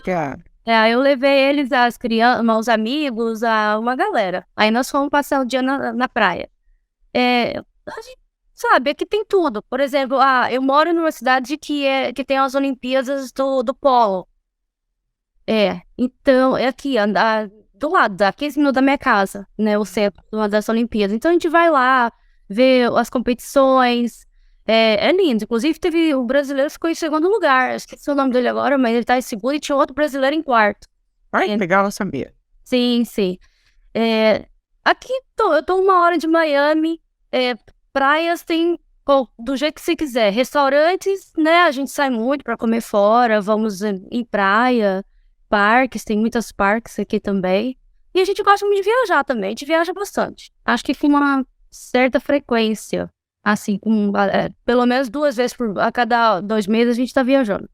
A: Cara.
B: Aí eu levei eles, as crianças, os amigos, uma galera. Aí nós fomos passar o dia na praia. A gente sabe, aqui tem tudo. Por exemplo, eu moro numa cidade que tem as Olimpíadas do Polo. Então, é aqui, do lado, dá 15 minutos da minha casa, né? O centro das Olimpíadas. Então a gente vai lá, ver as competições. É lindo. Inclusive, teve o brasileiro ficou em segundo lugar. Esqueci o nome dele agora, mas ele tá em segundo e tinha outro brasileiro em quarto.
A: Ai, legal, eu sabia.
B: Sim, sim. Aqui eu tô 1 hora de Miami. Praias tem do jeito que você quiser. Restaurantes, né? A gente sai muito pra comer fora, vamos em praia, parques, tem muitos parques aqui também. E a gente gosta muito de viajar também, a gente viaja bastante. Acho que com uma certa frequência, assim, pelo menos 2 vezes a cada 2 meses a gente tá viajando.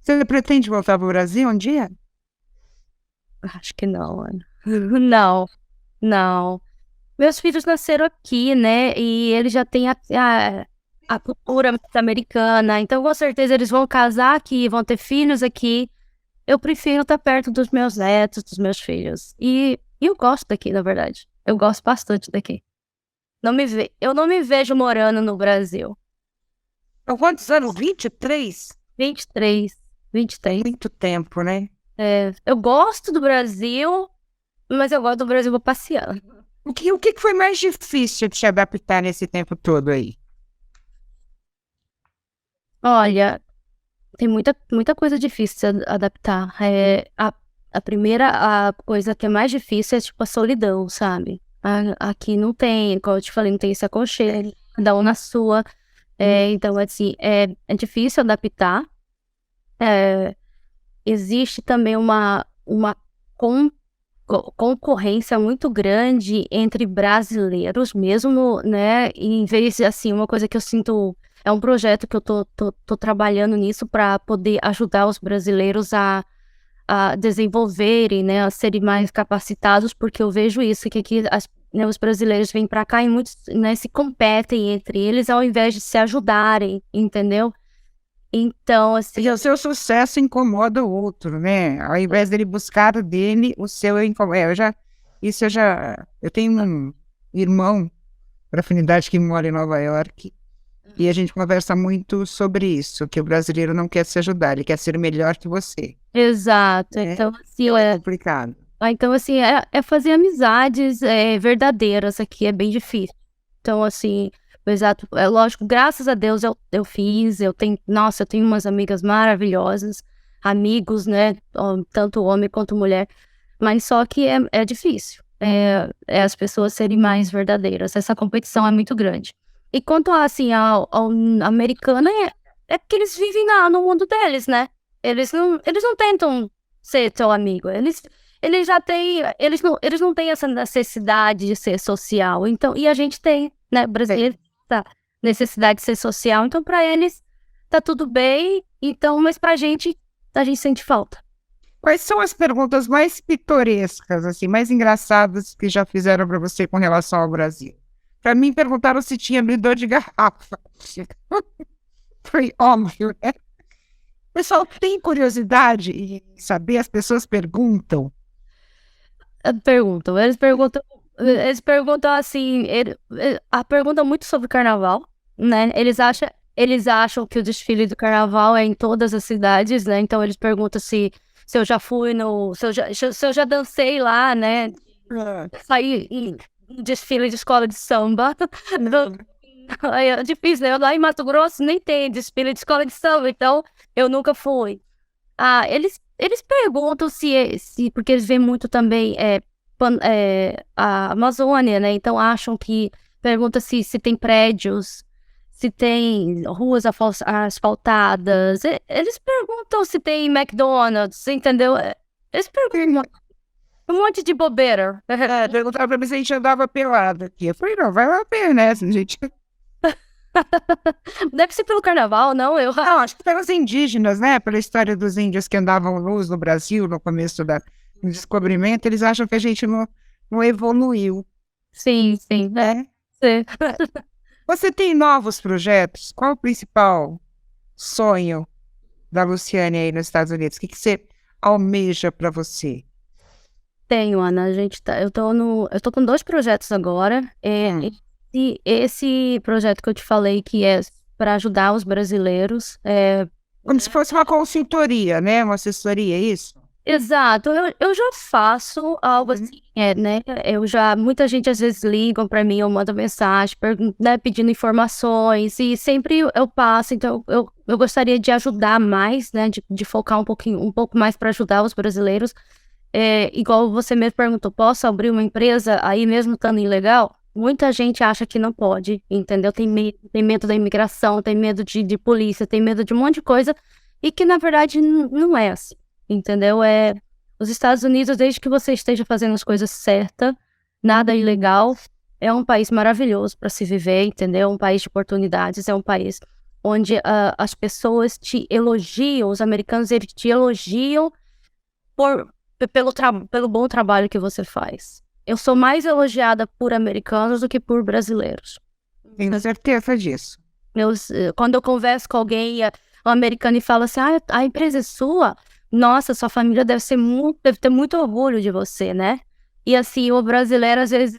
A: Você pretende voltar para o Brasil um dia?
B: Acho que não, Ana. Não, não. Meus filhos nasceram aqui, né? E eles já têm a cultura americana. Então, com certeza, eles vão casar aqui, vão ter filhos aqui. Eu prefiro estar perto dos meus netos, dos meus filhos. E eu gosto daqui, na verdade. Eu gosto bastante daqui. Eu não me vejo morando no Brasil.
A: Há quantos anos? 23?
B: 23, 23.
A: Muito tempo, né?
B: Eu gosto do Brasil, mas eu gosto do Brasil pra passear.
A: O que foi mais difícil de se adaptar nesse tempo todo aí?
B: Olha, tem muita coisa difícil de se adaptar. A primeira coisa que é mais difícil é, tipo, a solidão, sabe? Aqui não tem, como eu te falei, não tem esse aconchego, cada um na sua. Então, assim, é difícil adaptar. Existe também uma concorrência muito grande entre brasileiros mesmo, né? E em vez, assim, uma coisa que eu sinto... É um projeto que eu tô trabalhando nisso para poder ajudar os brasileiros a desenvolverem, né, a serem mais capacitados, porque eu vejo isso, que aqui né, os brasileiros vêm para cá e muitos, né, se competem entre eles ao invés de se ajudarem, entendeu? Então, assim...
A: E o seu sucesso incomoda o outro, né? Ao invés dele buscar o dele, o seu incomoda. Eu já Isso eu tenho um irmão para afinidade que mora em Nova York e a gente conversa muito sobre isso, que o brasileiro não quer se ajudar, ele quer ser melhor que você.
B: Exato.
A: É,
B: Então, assim,
A: é complicado.
B: então, assim, é fazer amizades verdadeiras aqui, é bem difícil. Então, assim, exato, é lógico, graças a Deus eu fiz, nossa, eu tenho umas amigas maravilhosas, amigos, né, tanto homem quanto mulher, mas só que é difícil, é as pessoas serem mais verdadeiras, essa competição é muito grande. E quanto assim, ao americano, é que eles vivem no mundo deles, né? Eles não tentam ser teu amigo, eles já têm, eles não têm essa necessidade de ser social, então, e a gente tem, né, brasileiro, essa necessidade de ser social, então pra eles tá tudo bem, então, mas pra gente, a gente sente falta.
A: Quais são as perguntas mais pitorescas, assim, mais engraçadas que já fizeram para você com relação ao Brasil? Para mim, perguntaram se tinha abridor de garrafa. Foi óbvio, né? O pessoal tem curiosidade em saber, as pessoas perguntam.
B: Eles perguntam assim, a pergunta é muito sobre carnaval, né? Eles acham que o desfile do carnaval é em todas as cidades, né? Então eles perguntam se eu já fui se eu já dancei lá, né? Saí em desfile de escola de samba. Aí é difícil, né? Lá em Mato Grosso nem tem desfile de escola de samba, então eu nunca fui. Eles perguntam porque eles veem muito também a Amazônia, né? Então acham pergunta se tem prédios, se tem ruas asfaltadas. Eles perguntam se tem McDonald's, entendeu? Eles perguntam um monte de bobeira.
A: Perguntaram para mim se a gente andava pelado aqui. Eu falei, não, vai lá a pé, né? Se a gente...
B: Deve ser pelo carnaval, não?
A: Não, acho que pelos indígenas, né? Pela história dos índios que andavam nus no Brasil no começo do descobrimento, eles acham que a gente não evoluiu.
B: Sim, sim.
A: Né?
B: Sim.
A: Você tem novos projetos? Qual o principal sonho da Luciane aí nos Estados Unidos? O que você almeja para você?
B: Tenho, Ana. Eu tô com 2 projetos agora. Esse projeto que eu te falei que é para ajudar os brasileiros.
A: Como se fosse uma consultoria, né? Uma assessoria, é isso?
B: Exato, eu já faço algo assim, né? Muita gente às vezes ligam para mim, eu mando mensagem, né, pedindo informações, e sempre eu passo, então eu gostaria de ajudar mais, né? De focar um pouco mais para ajudar os brasileiros. Igual você mesmo perguntou, posso abrir uma empresa aí mesmo estando ilegal? Muita gente acha que não pode, entendeu? Tem medo da imigração, tem medo de polícia, tem medo de um monte de coisa, e que na verdade não é assim, entendeu? Os Estados Unidos, desde que você esteja fazendo as coisas certas, nada ilegal, é um país maravilhoso para se viver, entendeu? Um país de oportunidades, é um país onde as pessoas te elogiam, os americanos eles te elogiam pelo bom trabalho que você faz. Eu sou mais elogiada por americanos do que por brasileiros.
A: Tenho certeza disso.
B: Quando eu converso com alguém, um americano, e fala assim, a empresa é sua? Nossa, sua família deve ter muito orgulho de você, né? E assim, o brasileiro às vezes,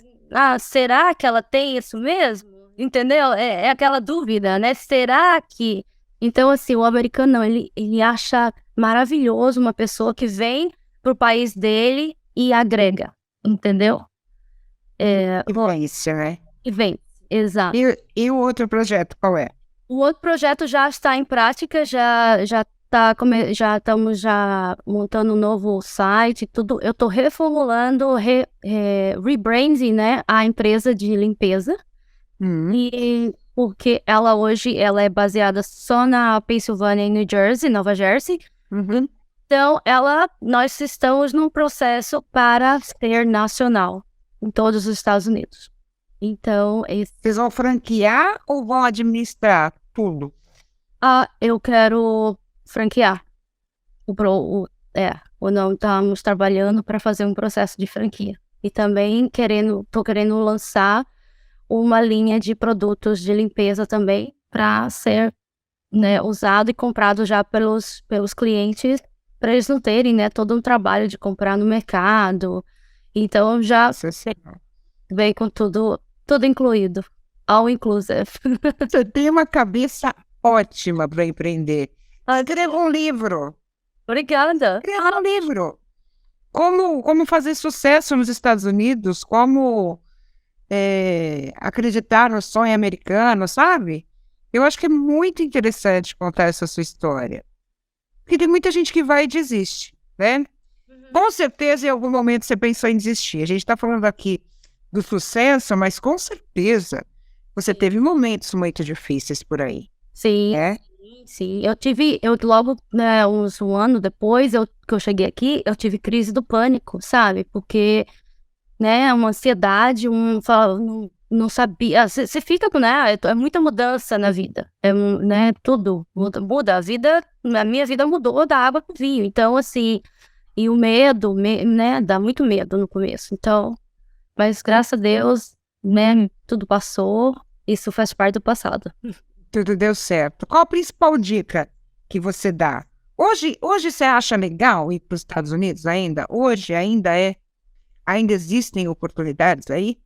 B: será que ela tem isso mesmo? Entendeu? É aquela dúvida, né? Será que... Então, assim, o americano não, ele acha maravilhoso uma pessoa que vem pro país dele e agrega, entendeu?
A: Influência, né?
B: E vem, exato.
A: E o outro projeto, qual é?
B: O outro projeto já está em prática, já estamos montando um novo site, tudo. Eu estou reformulando, rebranding, né, a empresa de limpeza. E porque hoje ela é baseada só na Pensilvânia e New Jersey, Nova Jersey. Então, nós estamos num processo para ser nacional em todos os Estados Unidos. Então,
A: vocês vão franquear ou vão administrar tudo?
B: Eu quero franquear. Não estamos trabalhando para fazer um processo de franquia. E também estou querendo lançar uma linha de produtos de limpeza também para ser, né, usado e comprado já pelos clientes, para eles não terem, né, todo um trabalho de comprar no mercado Então já
A: Sensacional.
B: veio com tudo incluído. All inclusive.
A: Você tem uma cabeça ótima para empreender.
B: Ah,
A: Escreva um livro.
B: obrigada.
A: Escreva um livro. Como fazer sucesso nos Estados Unidos, como acreditar no sonho americano, sabe? Eu acho que é muito interessante contar essa sua história. Porque tem muita gente que vai e desiste, né? Com certeza, em algum momento você pensou em desistir. A gente está falando aqui do sucesso, mas com certeza você teve momentos muito difíceis por aí,
B: Sim,
A: né?
B: sim. Eu logo, né, um ano depois que eu cheguei aqui, eu tive crise do pânico, sabe? Porque, né, uma ansiedade, não sabia. Você fica, né? É muita mudança na vida. Né, tudo muda. A minha vida mudou da água pro vinho. Então, assim, e o medo, né, dá muito medo no começo. Então, mas graças a Deus, né, tudo passou. Isso faz parte do passado.
A: Tudo deu certo. Qual a principal dica que você dá? Hoje você acha legal ir para os Estados Unidos ainda? Hoje ainda existem oportunidades aí?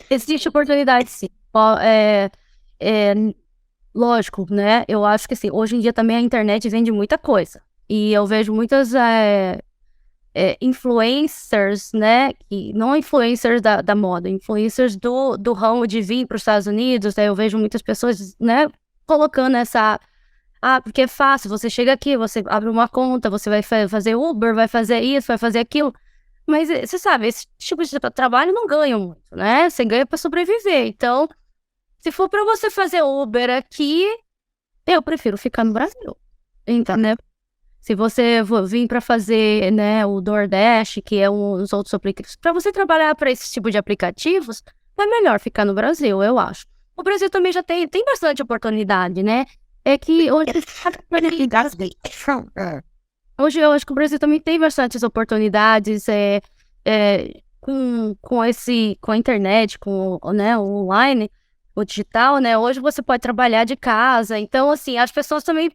B: Existe oportunidade, sim. É, lógico, né? Eu acho que assim, hoje em dia também a internet vende muita coisa. E eu vejo muitas influencers, né? Que, não influencers da moda, influencers do ramo de vir para os Estados Unidos. Né? Eu vejo muitas pessoas, né, colocando essa. Ah, porque é fácil, você chega aqui, você abre uma conta, você vai fazer Uber, vai fazer isso, vai fazer aquilo. Mas você sabe, esse tipo de trabalho não ganha muito, né? Você ganha para sobreviver. Então, se for para você fazer Uber aqui, eu prefiro ficar no Brasil. Então, né? Se você vir para fazer, né, o DoorDash, que é os outros aplicativos, para você trabalhar para esse tipo de aplicativos, é melhor ficar no Brasil, eu acho. O Brasil também já tem bastante oportunidade, né? É que hoje eu acho que o Brasil também tem bastantes oportunidades com a internet, né, o online, o digital, né? Hoje você pode trabalhar de casa. Então, assim, as pessoas também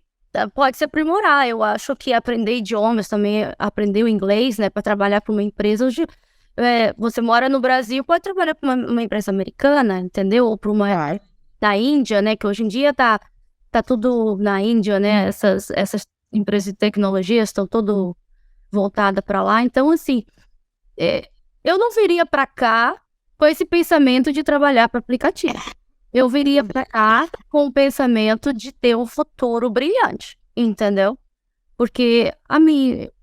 B: podem se aprimorar. Eu acho que aprender idiomas também, aprender o inglês, né, para trabalhar para uma empresa. Hoje, você mora no Brasil, pode trabalhar para uma empresa americana, entendeu? Ou para uma da Índia, né? Que hoje em dia tá tudo na Índia, né? Essas empresas de tecnologia estão tudo voltada para lá. Então, assim, eu não viria para cá com esse pensamento de trabalhar para aplicativo. Eu viria para cá com o pensamento de ter um futuro brilhante, entendeu? Porque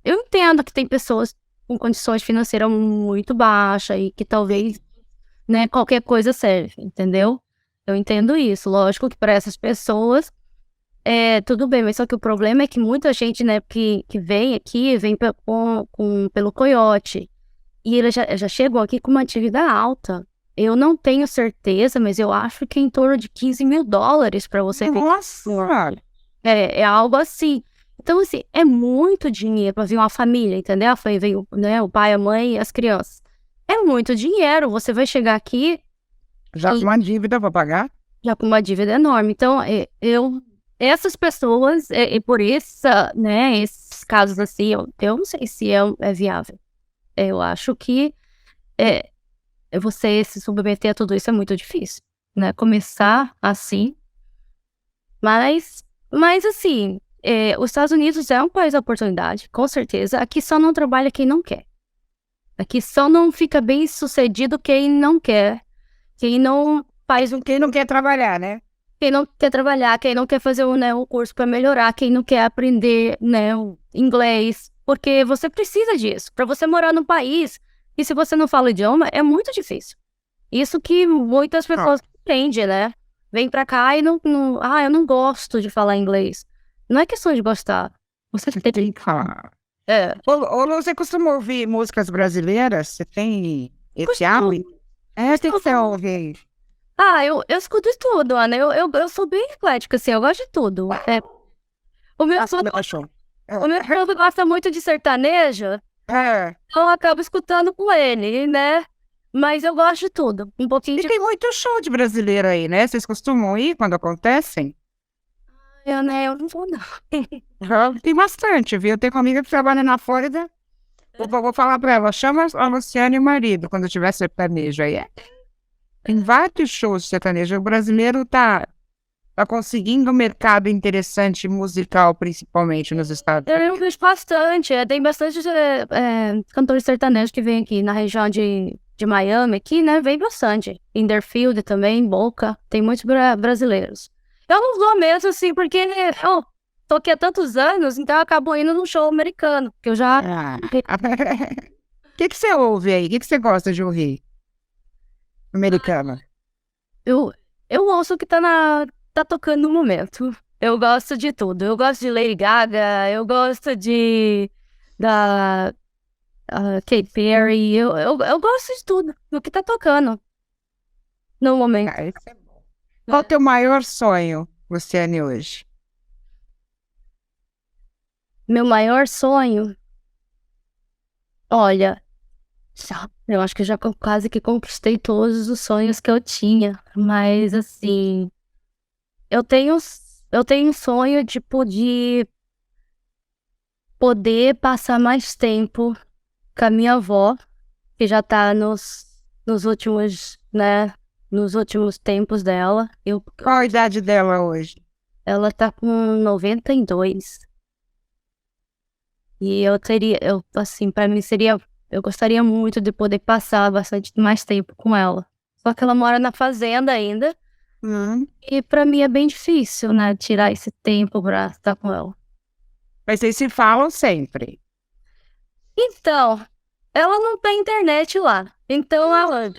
B: eu entendo que tem pessoas com condições financeiras muito baixas e que talvez, né, qualquer coisa serve, entendeu? Eu entendo isso. Lógico que para essas pessoas tudo bem, mas só que o problema é que muita gente, né, que vem aqui, vem pelo coiote. E eles já chegam aqui com uma dívida alta. Eu não tenho certeza, mas eu acho que é em torno de $15.000 para você vir.
A: Nossa!
B: É algo assim. Então, assim, é muito dinheiro para vir uma família, entendeu? Vem né, o pai, a mãe e as crianças. É muito dinheiro. Você vai chegar aqui
A: Já com uma dívida para pagar?
B: já com uma dívida enorme. Então, essas pessoas, e por isso, né, esses casos assim, eu não sei se é viável. Eu acho que você se submeter a tudo isso é muito difícil, né? Começar assim. Mas assim, os Estados Unidos é um país de oportunidade, com certeza. Aqui só não trabalha quem não quer. Aqui só não fica bem sucedido quem não quer. Quem não faz
A: Quem não quer trabalhar, né?
B: Quem não quer trabalhar, quem não quer fazer um curso para melhorar, quem não quer aprender, né, o inglês, porque você precisa disso para você morar no país. E se você não fala o idioma, é muito difícil. Isso que muitas pessoas aprendem, né? Vem para cá e eu não gosto de falar inglês. Não é questão de gostar. Você tem que falar.
A: Ô, Lu, você costuma ouvir músicas brasileiras? Você tem esse hábito? Tem que você ouvir.
B: Eu escuto de tudo, Ana. Eu sou bem eclética, assim, eu gosto de tudo. O meu irmão gosta muito de sertanejo, então eu acabo escutando com ele, né? Mas eu gosto de tudo. Um pouquinho
A: E tem muito show de brasileiro aí, né? Vocês costumam ir quando acontecem?
B: Eu não vou, não.
A: Tem bastante, viu? Eu tenho uma amiga que trabalha na Flórida. Vou falar para ela, chama a Luciana e o marido quando tiver sertanejo aí. Tem vários shows de sertanejo. O brasileiro tá conseguindo um mercado interessante musical, principalmente nos Estados Unidos.
B: Eu vejo bastante. Tem bastante cantores sertanejos que vêm aqui na região de Miami, aqui, né? Vem bastante. Inderfield também, Boca. Tem muitos brasileiros. Eu não vou mesmo, assim, porque eu tô aqui há tantos anos, então eu acabo indo num show americano, que eu já...
A: Ah. O que você ouve aí? O que você gosta de ouvir? Americana.
B: Eu ouço o que tá tocando no momento. Eu gosto de tudo. Eu gosto de Lady Gaga, eu gosto da Katy Perry, eu gosto de tudo, do que tá tocando no momento.
A: Isso é bom. Qual o teu maior sonho, Luciane, hoje?
B: Meu maior sonho, olha, eu acho que eu já quase que conquistei todos os sonhos que eu tinha, mas assim, eu tenho sonho de poder passar mais tempo com a minha avó, que já tá nos últimos, né, nos últimos tempos dela.
A: Qual a idade dela hoje?
B: Ela tá com 92. E assim, pra mim eu gostaria muito de poder passar bastante mais tempo com ela. Só que ela mora na fazenda ainda, e pra mim é bem difícil, né, tirar esse tempo pra estar com ela.
A: Mas vocês se falam sempre.
B: Então, ela não tem internet lá. Então ela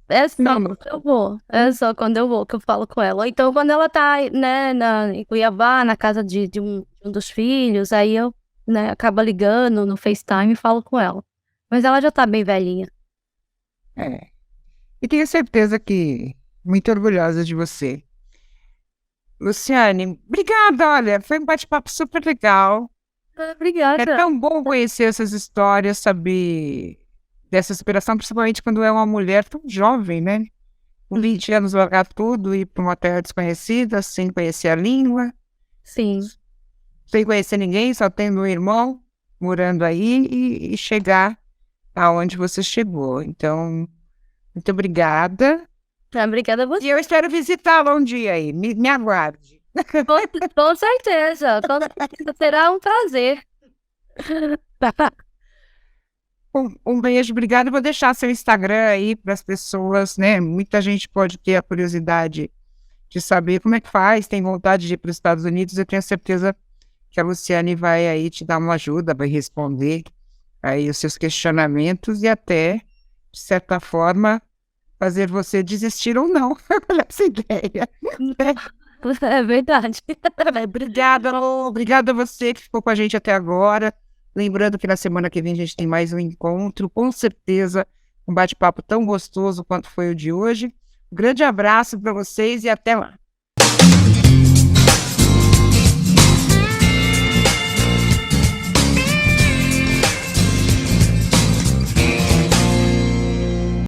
B: é só quando eu vou. É só quando eu vou que eu falo com ela. Então, quando ela tá, né, em Cuiabá, na casa de um dos filhos, aí eu, né, acabo ligando no FaceTime e falo com ela. Mas ela já tá bem velhinha.
A: É. E tenho certeza que muito orgulhosa de você. Luciane, obrigada, olha, foi um bate-papo super legal. É
B: Obrigada.
A: tão bom conhecer essas histórias, saber dessa superação, principalmente quando é uma mulher tão jovem, né? Com 20 anos, largar tudo e ir para uma terra desconhecida, sem conhecer a língua,
B: Sim.
A: sem conhecer ninguém, só tendo um irmão morando aí e chegar aonde você chegou. Então, muito obrigada.
B: Obrigada a você.
A: E eu espero visitá-la um dia aí. Me aguarde.
B: Com certeza. Será um prazer.
A: Um beijo, obrigada. Vou deixar seu Instagram aí para as pessoas, né? Muita gente pode ter a curiosidade de saber como é que faz, tem vontade de ir para os Estados Unidos. Eu tenho certeza que a Luciane vai aí te dar uma ajuda, vai responder aí os seus questionamentos e até, de certa forma, fazer você desistir ou não dessa ideia.
B: É verdade.
A: Obrigada a você que ficou com a gente até agora. Lembrando que na semana que vem a gente tem mais um encontro, com certeza um bate-papo tão gostoso quanto foi o de hoje. Um grande abraço para vocês e até lá.